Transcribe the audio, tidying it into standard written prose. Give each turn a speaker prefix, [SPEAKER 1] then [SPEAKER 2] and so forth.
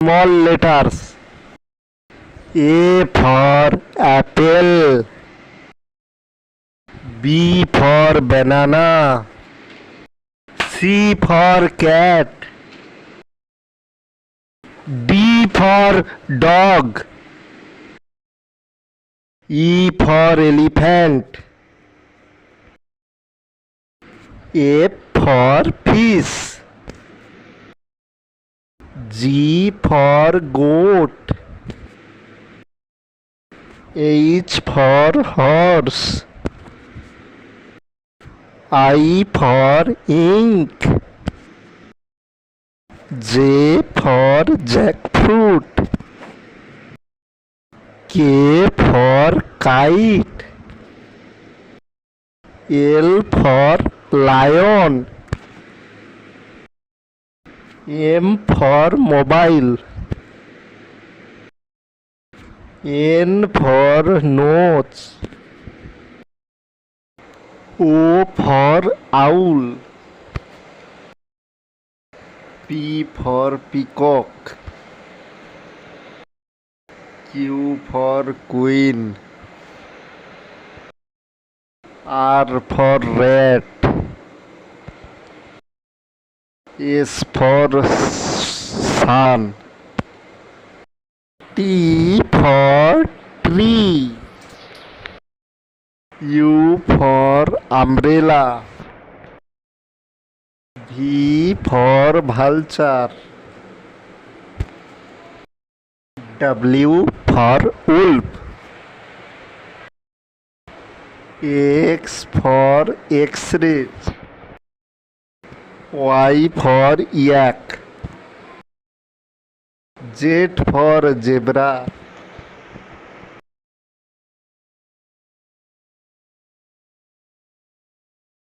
[SPEAKER 1] Small letters. A for apple. B for banana. C for cat. D for dog. E for elephant. F for fish. G for goat. H for horse. I for ink. J for jackfruit. K for kite. L for lion. M for mobile. N for nose. O for owl. P for peacock. Q for queen. R for rat. S for sun. T for tree. U for umbrella. V for vulture. W for wolf. X for X-ray. Y for yak. Z for zebra.